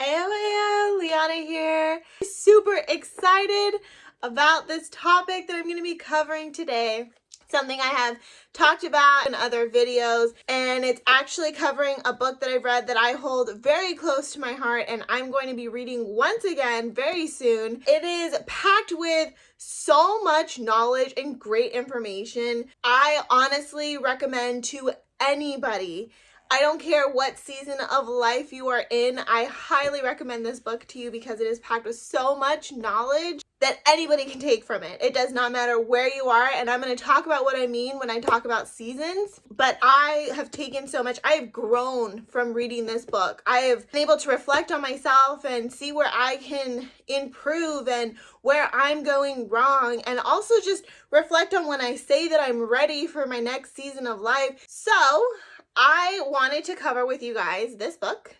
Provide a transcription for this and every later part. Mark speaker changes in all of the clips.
Speaker 1: Hey, Leana here. Super excited about this topic that I'm going to be covering today. Something I have talked about in other videos, and it's actually covering a book that I've read that I hold very close to my heart, and I'm going to be reading once again very soon. It is packed with so much knowledge and great information. I honestly recommend to anybody. I don't care what season of life you are in, I highly recommend this book to you because it is packed with so much knowledge that anybody can take from it. It does not matter where you are, and I'm going to talk about what I mean when I talk about seasons, but I have taken so much. I have grown from reading this book. I have been able to reflect on myself and see where I can improve and where I'm going wrong, and also just reflect on when I say that I'm ready for my next season of life. So I wanted to cover with you guys this book.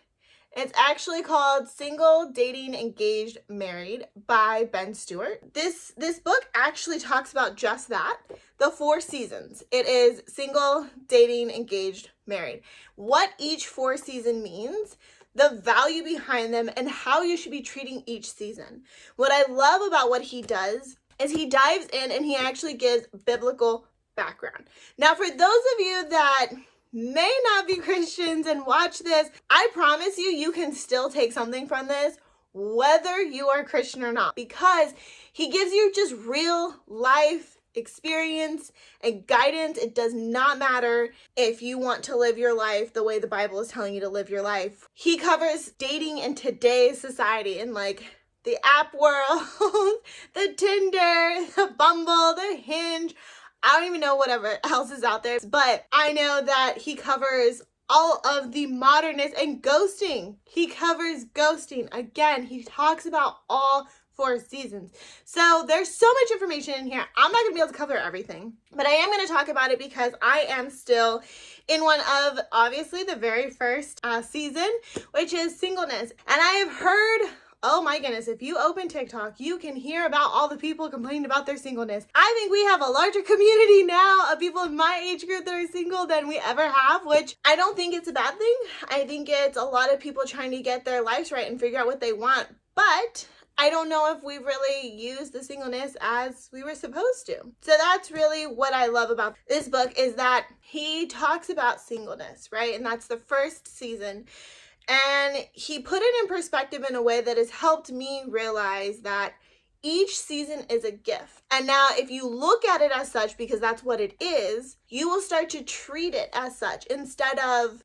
Speaker 1: It's actually called Single, Dating, Engaged, Married by Ben Stuart. This book actually talks about just that, the 4 seasons. It is single, dating, engaged, married. What each 4 season means, the value behind them, and how you should be treating each season. What I love about what he does is he dives in and he actually gives biblical background. Now, for those of you that may not be Christians and watch this, I promise you, you can still take something from this, whether you are Christian or not, because he gives you just real life experience and guidance. It does not matter if you want to live your life the way the Bible is telling you to live your life. He covers dating in today's society and like the app world, the Tinder, the Bumble, the Hinge. I don't even know whatever else is out there, but I know that he covers all of the modernness and ghosting. He covers ghosting. Again, he talks about all 4 seasons. So there's so much information in here. I'm not going to be able to cover everything, but I am going to talk about it because I am still in one of, obviously, the very first season, which is Singleness. And I have heard, oh my goodness, if you open TikTok, you can hear about all the people complaining about their singleness. I think we have a larger community now of people in my age group that are single than we ever have, which I don't think it's a bad thing. I think it's a lot of people trying to get their lives right and figure out what they want. But I don't know if we've really used the singleness as we were supposed to. So that's really what I love about this book, is that he talks about singleness, right? And that's the first season. And he put it in perspective in a way that has helped me realize that each season is a gift. And now if you look at it as such, because that's what it is, you will start to treat it as such instead of,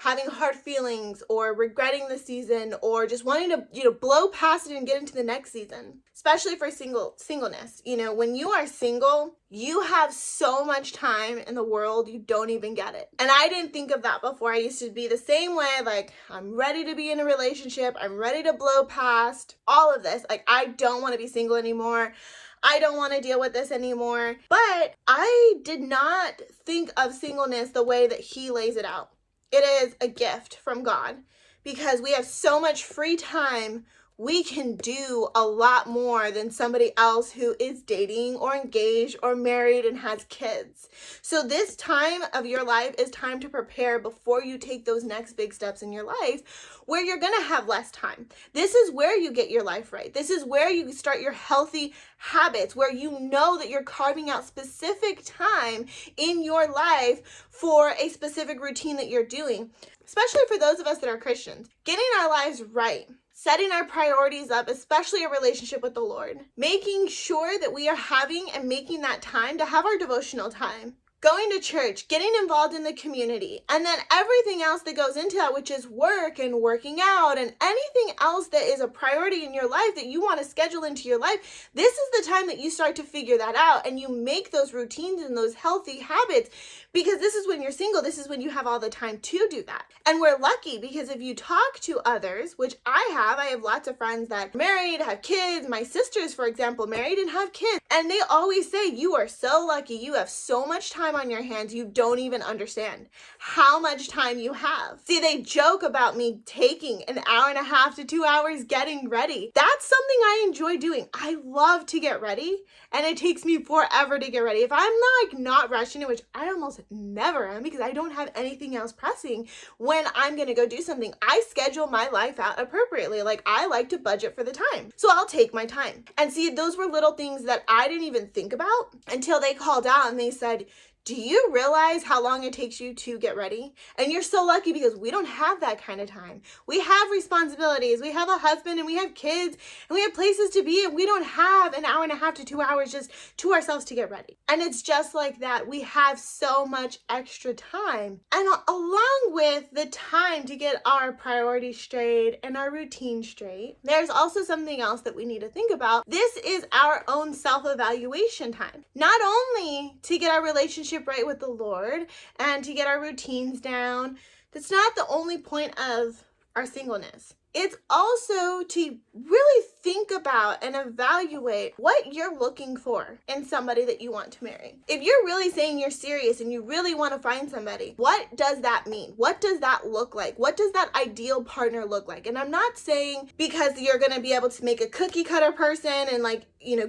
Speaker 1: having hard feelings or regretting the season or just wanting to, blow past it and get into the next season. Especially for singleness. When you are single, you have so much time in the world, you don't even get it. And I didn't think of that before. I used to be the same way, like, I'm ready to be in a relationship. I'm ready to blow past all of this. Like, I don't want to be single anymore. I don't want to deal with this anymore. But I did not think of singleness the way that he lays it out. It is a gift from God because we have so much free time. We can do a lot more than somebody else who is dating or engaged or married and has kids. So this time of your life is time to prepare before you take those next big steps in your life where you're going to have less time. This is where you get your life right. This is where you start your healthy habits, where you know that you're carving out specific time in your life for a specific routine that you're doing, especially for those of us that are Christians. Getting our lives right, setting our priorities up, especially a relationship with the Lord, making sure that we are having and making that time to have our devotional time, going to church, getting involved in the community, and then everything else that goes into that, which is work and working out and anything else that is a priority in your life that you want to schedule into your life. This is the time that you start to figure that out and you make those routines and those healthy habits, because this is when you're single. This is when you have all the time to do that. And we're lucky because if you talk to others, which I have lots of friends that are married, have kids. My sisters, for example, married and have kids. And they always say, you are so lucky. You have so much time on your hands you don't even understand how much time you have. See, they joke about me taking an hour and a half to 2 hours getting ready. That's something I enjoy doing. I love to get ready, and it takes me forever to get ready. If I'm not rushing it, which I almost never am because I don't have anything else pressing when I'm gonna go do something, I schedule my life out appropriately. Like, I like to budget for the time. So I'll take my time. And see, those were little things that I didn't even think about until they called out and they said, do you realize how long it takes you to get ready? And you're so lucky because we don't have that kind of time. We have responsibilities. We have a husband and we have kids and we have places to be, and we don't have an hour and a half to 2 hours just to ourselves to get ready. And it's just like that. We have so much extra time. And along with the time to get our priorities straight and our routine straight, there's also something else that we need to think about. This is our own self-evaluation time. Not only to get our relationship right with the Lord and to get our routines down. That's not the only point of our singleness. It's also to really think about and evaluate what you're looking for in somebody that you want to marry. If you're really saying you're serious and you really want to find somebody, what does that mean? What does that look like? What does that ideal partner look like? And I'm not saying because you're going to be able to make a cookie cutter person and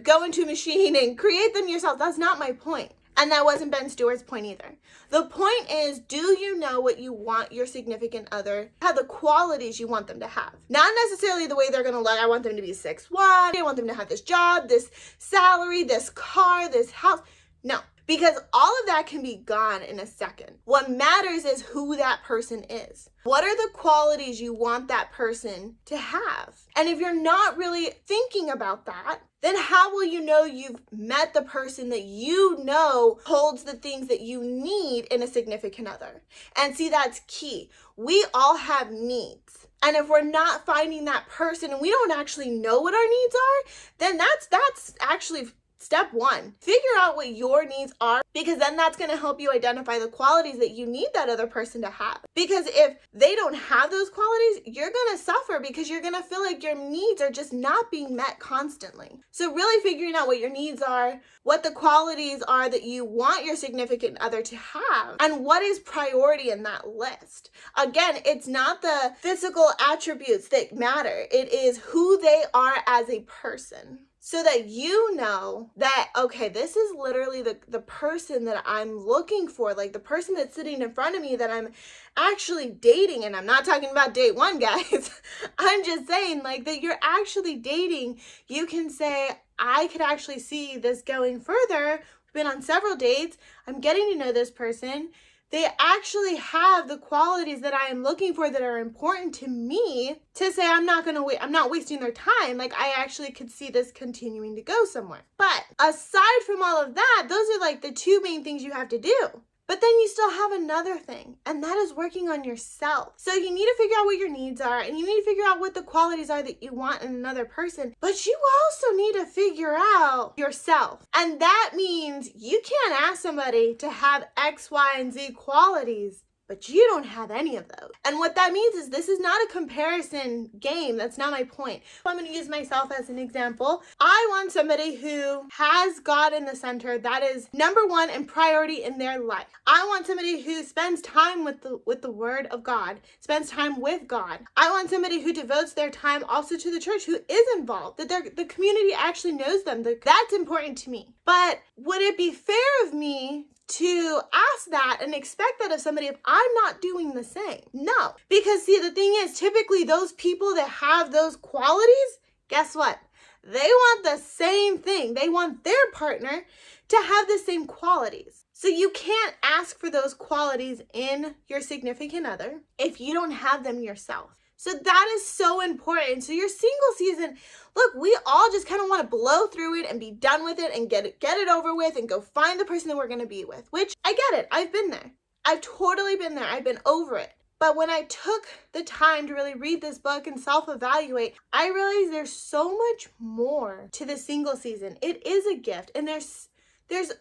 Speaker 1: go into a machine and create them yourself. That's not my point. And that wasn't Ben Stuart's point either. The point is, do you know what you want your significant other, have the qualities you want them to have? Not necessarily the way they're gonna look. I want them to be 6'1", I want them to have this job, this salary, this car, this house. No, because all of that can be gone in a second. What matters is who that person is. What are the qualities you want that person to have? And if you're not really thinking about that, then how will you know you've met the person that you know holds the things that you need in a significant other? And see, that's key. We all have needs. And if we're not finding that person and we don't actually know what our needs are, then that's actually step one. Figure out what your needs are, because then that's going to help you identify the qualities that you need that other person to have. Because if they don't have those qualities, you're going to suffer because you're going to feel like your needs are just not being met constantly. So really figuring out what your needs are, what the qualities are that you want your significant other to have, and what is priority in that list. Again, it's not the physical attributes that matter. It is who they are as a person. So that you know that, okay, this is literally the person that I'm looking for, like the person that's sitting in front of me that I'm actually dating. And I'm not talking about date one, guys. I'm just saying that you're actually dating. You can say, I could actually see this going further. We've been on several dates. I'm getting to know this person. They actually have the qualities that I am looking for that are important to me to say I'm not wasting their time. I actually could see this continuing to go somewhere. But aside from all of that, those are the two main things you have to do. But then you still have another thing, and that is working on yourself. So you need to figure out what your needs are, and you need to figure out what the qualities are that you want in another person. But you also need to figure out yourself. And that means you can't ask somebody to have X, Y, and Z qualities, but you don't have any of those. And what that means is this is not a comparison game. That's not my point. I'm going to use myself as an example. I want somebody who has God in the center. That is number one and priority in their life. I want somebody who spends time with the Word of God, spends time with God. I want somebody who devotes their time also to the church, who is involved, that the community actually knows them. That's important to me. But would it be fair of me to ask that and expect that of somebody if I'm not doing the same? No. Because see, the thing is, typically those people that have those qualities, guess what? They want the same thing. They want their partner to have the same qualities. So you can't ask for those qualities in your significant other if you don't have them yourself. So that is so important. So your single season, look, we all just kind of want to blow through it and be done with it and get it over with and go find the person that we're going to be with, which I get it. I've been there. I've totally been there. I've been over it. But when I took the time to really read this book and self-evaluate, I realized there's so much more to the single season. It is a gift, and there's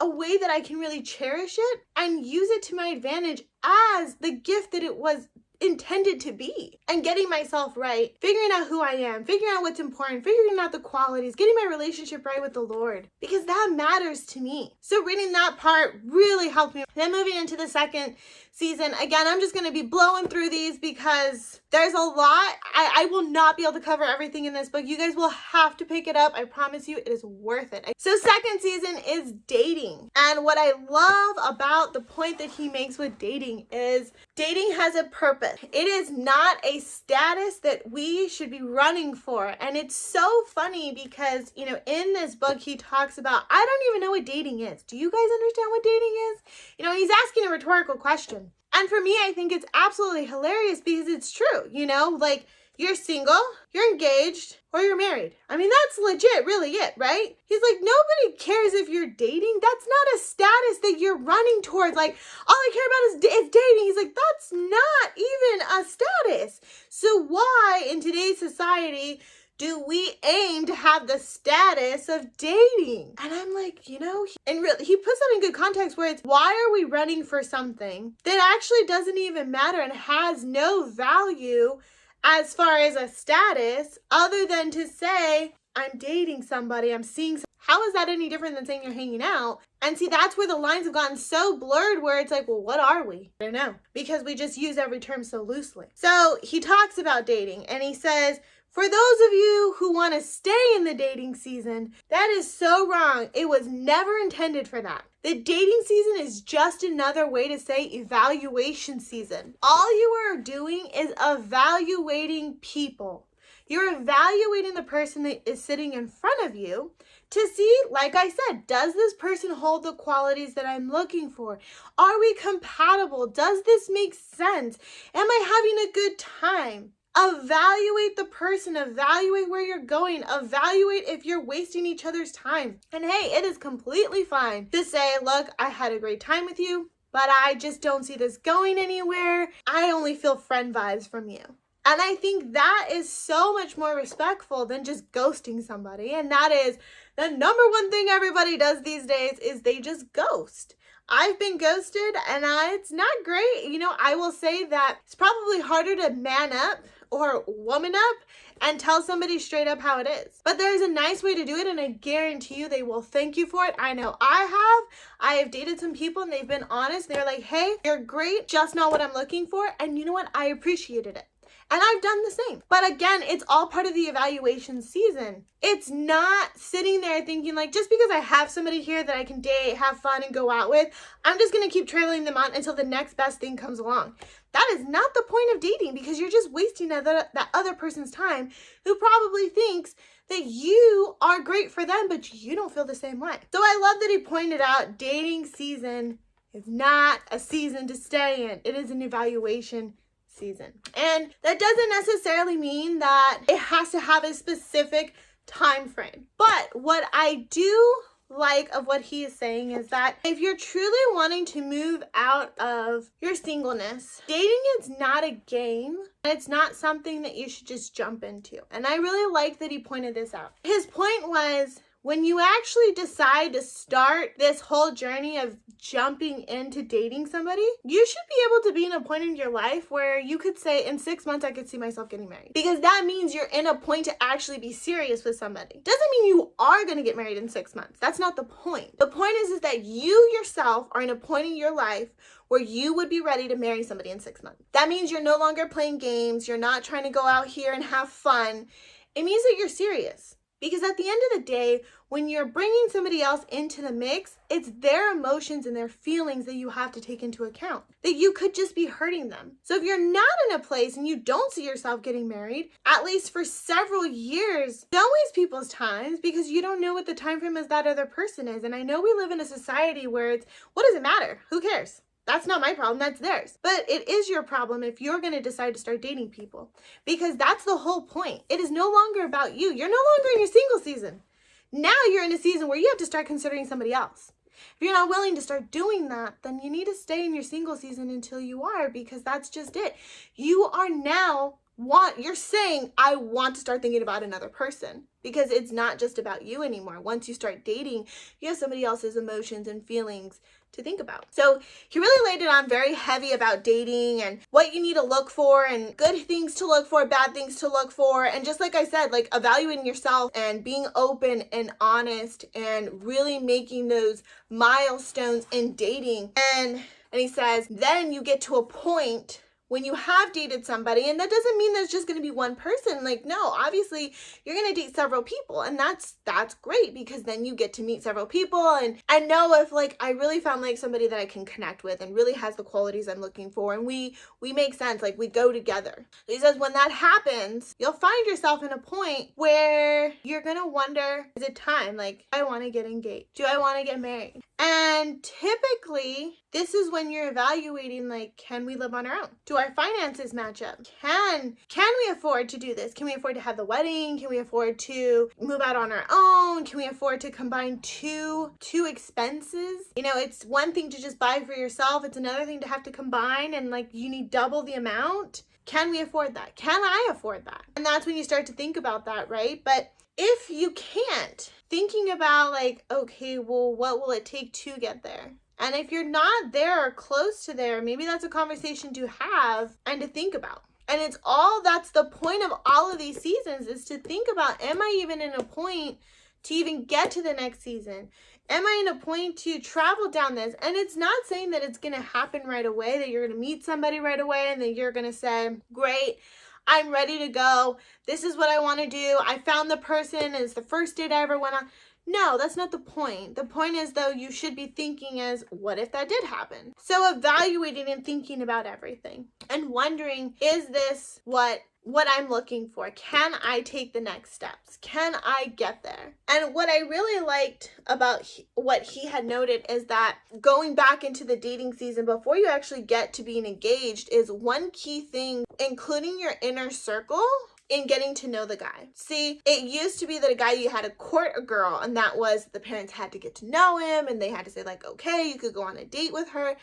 Speaker 1: a way that I can really cherish it and use it to my advantage as the gift that it was intended to be, and getting myself right, figuring out who I am, figuring out what's important, figuring out the qualities, getting my relationship right with the Lord, because that matters to me. So reading that part really helped me. Then moving into the second season, again, I'm just going to be blowing through these because there's a lot. I will not be able to cover everything in this book. You guys will have to pick it up. I promise you, it is worth it. So second season is dating. And what I love about the point that he makes with dating is dating has a purpose. It is not a status that we should be running for. And it's so funny because, you know, in this book, he talks about, I don't even know what dating is. Do you guys understand what dating is? You know, he's asking a rhetorical question. And for me, I think it's absolutely hilarious because it's true, you know, like you're single, you're engaged, or you're married. I mean, that's legit, really it, right? He's like, nobody cares if you're dating. That's not a status that you're running towards. Like, all I care about is dating. He's like, that's not even a status. So why in today's society do we aim to have the status of dating? And I'm like, you know, he puts that in good context where it's, why are we running for something that actually doesn't even matter and has no value as far as a status other than to say, I'm dating somebody, I'm seeing somebody. How is that any different than saying you're hanging out? And see, that's where the lines have gotten so blurred where it's like, well, what are we? I don't know, because we just use every term so loosely. So he talks about dating and he says, for those of you who want to stay in the dating season, that is so wrong. It was never intended for that. The dating season is just another way to say evaluation season. All you are doing is evaluating people. You're evaluating the person that is sitting in front of you to see, like I said, does this person hold the qualities that I'm looking for? Are we compatible? Does this make sense? Am I having a good time? Evaluate the person, evaluate where you're going, evaluate if you're wasting each other's time. And hey, it is completely fine to say, look, I had a great time with you, but I just don't see this going anywhere. I only feel friend vibes from you. And I think that is so much more respectful than just ghosting somebody. And that is the number one thing everybody does these days is they just ghost. I've been ghosted and it's not great. You know, I will say that it's probably harder to man up or woman up and tell somebody straight up how it is. But there's a nice way to do it and I guarantee you they will thank you for it. I know I have dated some people and they've been honest. They're like, hey, you're great, just not what I'm looking for. And you know what? I appreciated it. And I've done the same. But again, it's all part of the evaluation season. It's not sitting there thinking like, just because I have somebody here that I can date, have fun, and go out with, I'm just going to keep trailing them on until the next best thing comes along. That is not the point of dating because you're just wasting that other person's time who probably thinks that you are great for them, but you don't feel the same way. So I love that he pointed out dating season is not a season to stay in. It is an evaluation season. And that doesn't necessarily mean that it has to have a specific time frame. But what I do like of what he is saying is that if you're truly wanting to move out of your singleness, dating is not a game and it's not something that you should just jump into. And I really like that he pointed this out. His point was, when you actually decide to start this whole journey of jumping into dating somebody, you should be able to be in a point in your life where you could say, in 6 months, I could see myself getting married. Because that means you're in a point to actually be serious with somebody. Doesn't mean you are going to get married in 6 months. That's not the point. The point is that you yourself are in a point in your life where you would be ready to marry somebody in 6 months. That means you're no longer playing games. You're not trying to go out here and have fun. It means that you're serious. Because at the end of the day, when you're bringing somebody else into the mix, it's their emotions and their feelings that you have to take into account. That you could just be hurting them. So if you're not in a place and you don't see yourself getting married, at least for several years, don't waste people's times because you don't know what the time frame of that other person is. And I know we live in a society where it's, what does it matter? Who cares? That's not my problem, that's theirs. But it is your problem if you're going to decide to start dating people. Because that's the whole point. It is no longer about you. You're no longer in your single season. Now you're in a season where you have to start considering somebody else. If you're not willing to start doing that, then you need to stay in your single season until you are, because that's just it. You are now you're saying, I want to start thinking about another person, because it's not just about you anymore. Once you start dating, you have somebody else's emotions and feelings to think about. So he really laid it on very heavy about dating and what you need to look for and good things to look for, bad things to look for. And just like I said, like evaluating yourself and being open and honest and really making those milestones in dating. And he says, then you get to a point when you have dated somebody, and that doesn't mean there's just going to be one person. Like, no, obviously you're going to date several people, and that's great, because then you get to meet several people and I know if like I really found like somebody that I can connect with and really has the qualities I'm looking for, and we make sense, like we go together. So he says when that happens, you'll find yourself in a point where you're going to wonder, is it time? Like, I want to get engaged. Do I want to get married? And typically, this is when you're evaluating, like, can we live on our own? Do our finances match up? Can we afford to do this? Can we afford to have the wedding? Can we afford to move out on our own? Can we afford to combine two expenses? You know, it's one thing to just buy for yourself. It's another thing to have to combine, and like you need double the amount. Can we afford that? Can I afford that? And that's when you start to think about that, right? But if you can't, thinking about like, okay, well, what will it take to get there? And if you're not there or close to there, maybe that's a conversation to have and to think about. And that's the point of all of these seasons, is to think about, am I even in a point to even get to the next season? Am I in a point to travel down this? And it's not saying that it's going to happen right away, that you're going to meet somebody right away and then you're going to say, great, I'm ready to go. This is what I want to do. I found the person. It's the first date I ever went on. No, that's not the point. The point is, though, you should be thinking as, what if that did happen? So evaluating and thinking about everything and wondering, is this what I'm looking for? Can I take the next steps? Can I get there? And what I really liked about what he had noted is that going back into the dating season before you actually get to being engaged is one key thing, including your inner circle in getting to know the guy. See, it used to be that a guy, you had to court a girl, and that was the parents had to get to know him and they had to say like, okay, you could go on a date with her.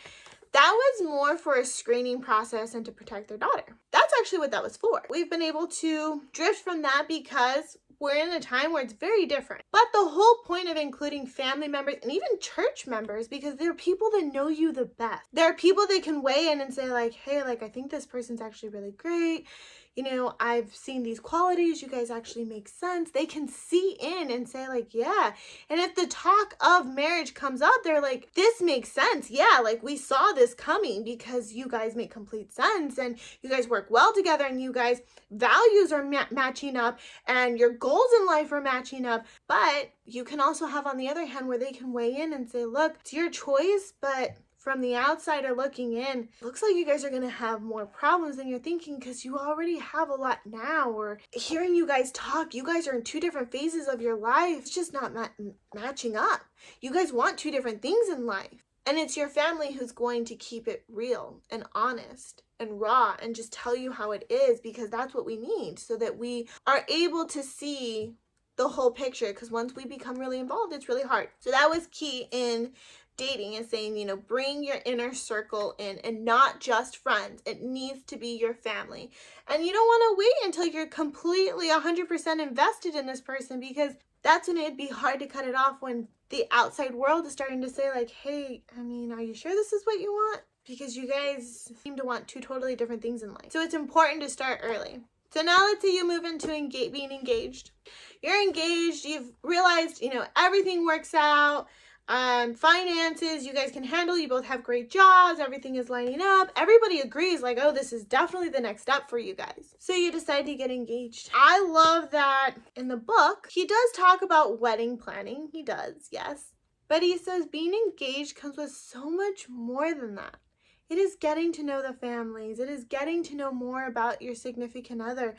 Speaker 1: That was more for a screening process and to protect their daughter. That's actually what that was for. We've been able to drift from that because we're in a time where it's very different. But the whole point of including family members and even church members, because they're people that know you the best. There are people that can weigh in and say like, hey, like I think this person's actually really great. You know, I've seen these qualities. You guys actually make sense. They can see in and say like, yeah. And if the talk of marriage comes up, they're like, this makes sense. Yeah, like we saw this coming because you guys make complete sense and you guys work well together and you guys values are matching up and your goals in life are matching up. But you can also have on the other hand where they can weigh in and say, look, it's your choice, but from the outsider looking in, looks like you guys are going to have more problems than you're thinking because you already have a lot now. Or hearing you guys talk, you guys are in two different phases of your life. It's just not matching up. You guys want two different things in life. And it's your family who's going to keep it real and honest and raw and just tell you how it is, because that's what we need so that we are able to see the whole picture, because once we become really involved, it's really hard. So that was key in dating, is saying, you know, bring your inner circle in, and not just friends. It needs to be your family. And you don't want to wait until you're completely 100% invested in this person, because that's when it'd be hard to cut it off when the outside world is starting to say like, hey, I mean, are you sure this is what you want? Because you guys seem to want two totally different things in life. So it's important to start early. So now let's say you move into being engaged. You're engaged, you've realized, you know, everything works out. Finances, you guys can handle, you both have great jobs, everything is lining up, everybody agrees like, oh, this is definitely the next step for you guys. So you decide to get engaged. I love that in the book, he does talk about wedding planning. He does, yes. But he says being engaged comes with so much more than that. It is getting to know the families. It is getting to know more about your significant other.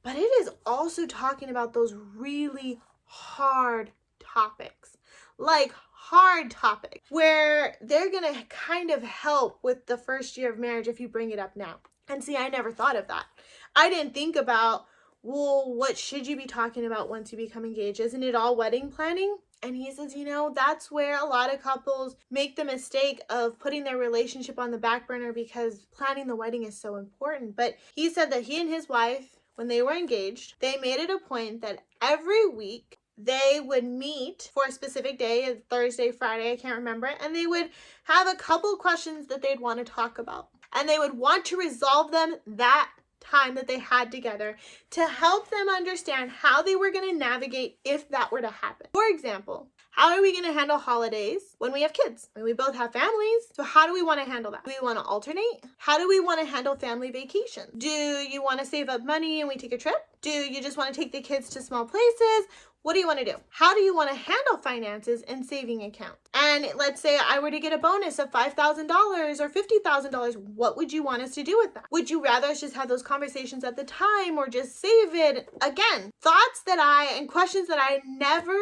Speaker 1: But it is also talking about those really hard topics. Like hard topics where they're gonna kind of help with the first year of marriage if you bring it up now. And see, I never thought of that. I didn't think about, well, what should you be talking about once you become engaged? Isn't it all wedding planning? And he says, you know, that's where a lot of couples make the mistake of putting their relationship on the back burner because planning the wedding is so important. But he said that he and his wife, when they were engaged, they made it a point that every week they would meet for a specific day, Thursday, Friday, I can't remember, and they would have a couple questions that they'd want to talk about. And they would want to resolve them that time that they had together to help them understand how they were going to navigate if that were to happen. For example, how are we going to handle holidays when we have kids? I mean, we both have families. So how do we want to handle that? Do we want to alternate? How do we want to handle family vacations? Do you want to save up money and we take a trip? Do you just want to take the kids to small places? What do you want to do? How do you want to handle finances and saving accounts? And let's say I were to get a bonus of $5,000 or $50,000. What would you want us to do with that? Would you rather us just have those conversations at the time or just save it? Again, thoughts and questions that I never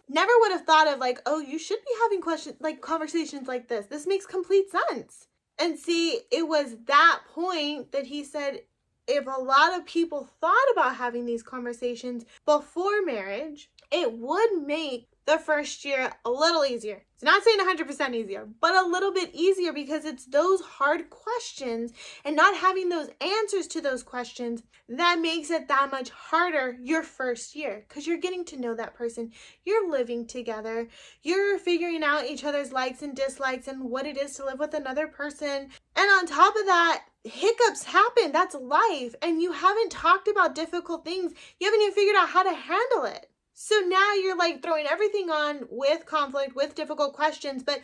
Speaker 1: would have thought of, like, oh, you should be having conversations like this. This makes complete sense. And see, it was that point that he said, if a lot of people thought about having these conversations before marriage, it would make the first year a little easier. It's not saying 100% easier, but a little bit easier, because it's those hard questions and not having those answers to those questions that makes it that much harder your first year, because you're getting to know that person. You're living together. You're figuring out each other's likes and dislikes and what it is to live with another person. And on top of that, hiccups happen. That's life. And you haven't talked about difficult things. You haven't even figured out how to handle it. So now you're like throwing everything on with conflict, with difficult questions. But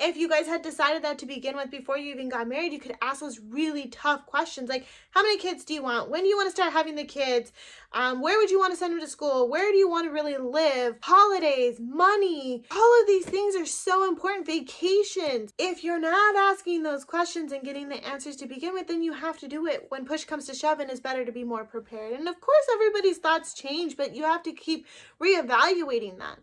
Speaker 1: if you guys had decided that to begin with before you even got married, you could ask those really tough questions. Like, how many kids do you want? When do you want to start having the kids? Where would you want to send them to school? Where do you want to really live? Holidays, money, all of these things are so important. Vacations. If you're not asking those questions and getting the answers to begin with, then you have to do it. When push comes to shove, and it's better to be more prepared. And of course, everybody's thoughts change, but you have to keep reevaluating that.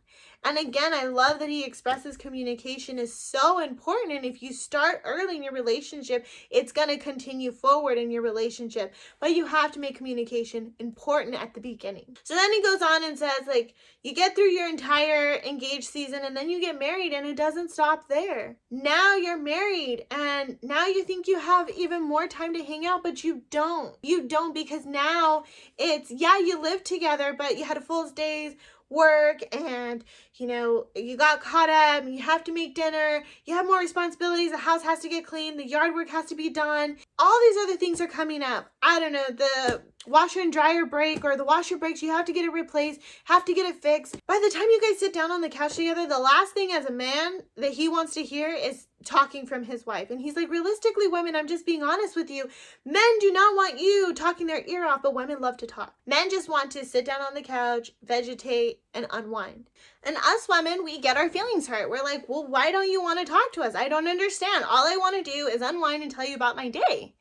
Speaker 1: And again, I love that he expresses communication is so important. And if you start early in your relationship, it's going to continue forward in your relationship. But you have to make communication important at the beginning. So then he goes on and says, like, you get through your entire engaged season and then you get married, and it doesn't stop there. Now you're married and now you think you have even more time to hang out, but you don't. You don't, because now it's, yeah, you live together, but you had a full day's work, and you got caught up, and you have to make dinner, you have more responsibilities, the house has to get cleaned, the yard work has to be done, all these other things are coming up. I don't know, the washer and dryer break, or the washer breaks, you have to get it replaced, have to get it fixed. By the time you guys sit down on the couch together, the last thing as a man that he wants to hear is talking from his wife. And he's like, realistically, women, I'm just being honest with you. Men do not want you talking their ear off, but women love to talk. Men just want to sit down on the couch, vegetate, and unwind. And us women, we get our feelings hurt. We're like, well, why don't you want to talk to us? I don't understand. All I want to do is unwind and tell you about my day.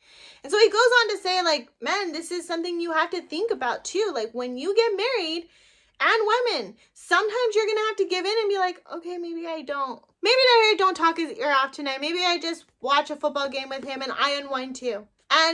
Speaker 1: And so he goes on to say, like, men, this is something you have to think about too. Like, when you get married, and women, sometimes you're going to have to give in and be like, okay, maybe I don't talk his ear off tonight. Maybe I just watch a football game with him and I unwind too.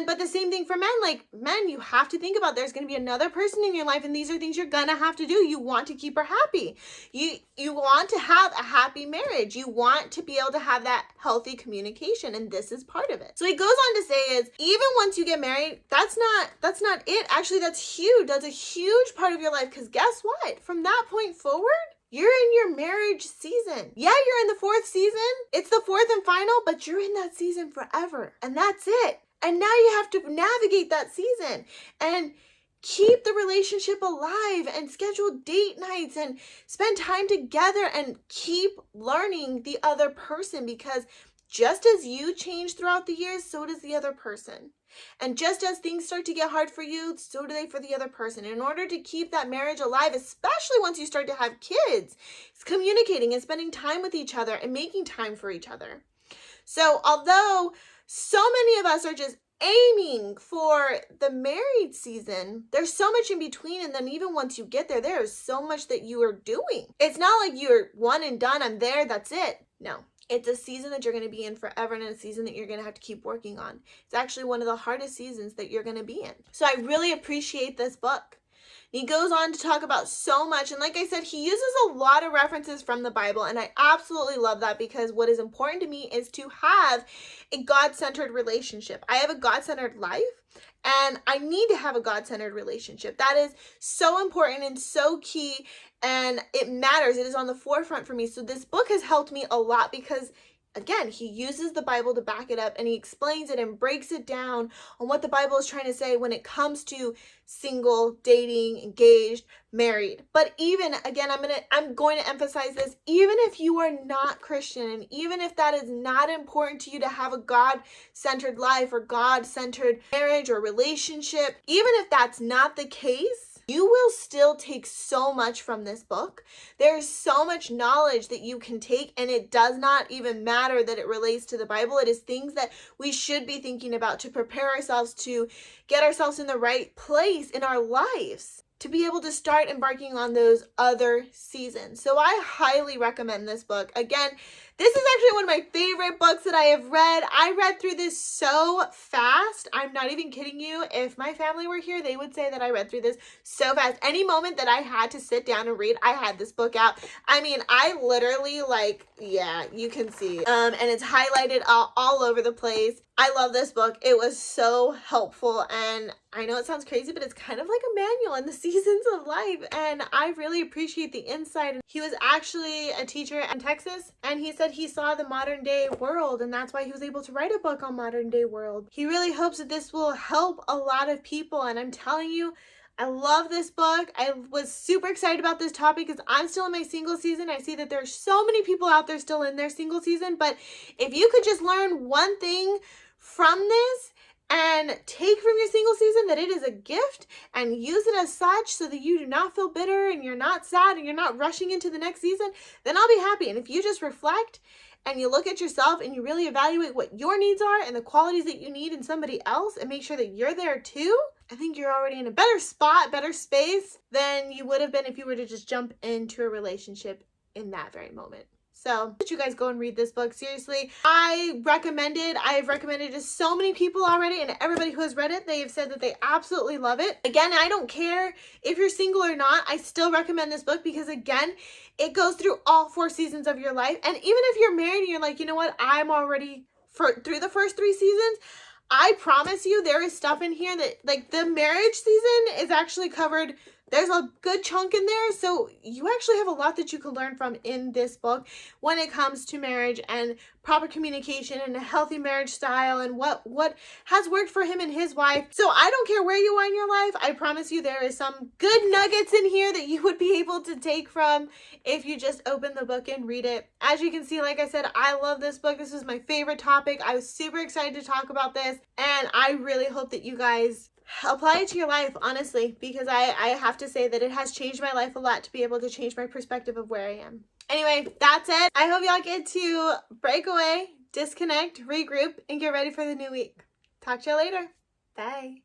Speaker 1: But the same thing for men. Like, men, you have to think about there's going to be another person in your life, and these are things you're going to have to do. You want to keep her happy. You want to have a happy marriage. You want to be able to have that healthy communication, and this is part of it. So he goes on to say is, even once you get married, that's not it. Actually, that's huge. That's a huge part of your life, because guess what? From that point forward, you're in your marriage season. Yeah, you're in the fourth season. It's the fourth and final, but you're in that season forever. And that's it. And now you have to navigate that season and keep the relationship alive and schedule date nights and spend time together and keep learning the other person, because just as you change throughout the years, so does the other person. And just as things start to get hard for you, so do they for the other person. In order to keep that marriage alive, especially once you start to have kids, it's communicating and spending time with each other and making time for each other. So although so many of us are just aiming for the married season, there's so much in between. And then even once you get there, there is so much that you are doing. It's not like you're one and done, I'm there, that's it. No. It's a season that you're going to be in forever, and a season that you're going to have to keep working on. It's actually one of the hardest seasons that you're going to be in. So I really appreciate this book. He goes on to talk about so much. And like I said, he uses a lot of references from the Bible. And I absolutely love that, because what is important to me is to have a God-centered relationship. I have a God-centered life, and I need to have a God-centered relationship. That is so important and so key, and it matters. It is on the forefront for me. So this book has helped me a lot, because again, he uses the Bible to back it up, and he explains it and breaks it down on what the Bible is trying to say when it comes to single, dating, engaged, married. But even, again, I'm going to emphasize this, even if you are not Christian, and even if that is not important to you to have a God-centered life or God-centered marriage or relationship, even if that's not the case, you will still take so much from this book. There's so much knowledge that you can take, and it does not even matter that it relates to the Bible. It is things that we should be thinking about to prepare ourselves to get ourselves in the right place in our lives, to be able to start embarking on those other seasons. So I highly recommend this book. Again, this is actually one of my favorite books that I have read. I read through this so fast. I'm not even kidding you. If my family were here, they would say that I read through this so fast. Any moment that I had to sit down and read, I had this book out. I mean, I literally, like, yeah, you can see. And it's highlighted all over the place. I love this book. It was so helpful, and I know it sounds crazy, but it's kind of like a manual in the seasons of life, and I really appreciate the insight. He was actually a teacher in Texas, and he said he saw the modern day world, and that's why he was able to write a book on modern day world. He really hopes that this will help a lot of people, and I'm telling you, I love this book. I was super excited about this topic because I'm still in my single season. I see that there's so many people out there still in their single season, but if you could just learn one thing from this and take from your single season, that it is a gift, and use it as such so that you do not feel bitter and you're not sad and you're not rushing into the next season, then I'll be happy. And if you just reflect and you look at yourself and you really evaluate what your needs are and the qualities that you need in somebody else, and make sure that you're there too, I think you're already in a better spot, better space than you would have been if you were to just jump into a relationship in that very moment. So, you guys go and read this book. Seriously, I've recommended it to so many people already, and everybody who has read it, they have said that they absolutely love it. Again, I don't care if you're single or not, I still recommend this book, because again, it goes through all 4 seasons of your life. And even if you're married and you're like, you know what, I'm already through the first 3 seasons, I promise you there is stuff in here that, like, the marriage season is actually covered. There's a good chunk in there, so you actually have a lot that you can learn from in this book when it comes to marriage and proper communication and a healthy marriage style and what has worked for him and his wife. So I don't care where you are in your life. I promise you there is some good nuggets in here that you would be able to take from if you just open the book and read it. As you can see, like I said, I love this book. This is my favorite topic. I was super excited to talk about this, and I really hope that you guys apply it to your life, honestly, because I have to say that it has changed my life a lot to be able to change my perspective of where I am. Anyway, that's it. I hope y'all get to break away, disconnect, regroup, and get ready for the new week. Talk to y'all later. Bye.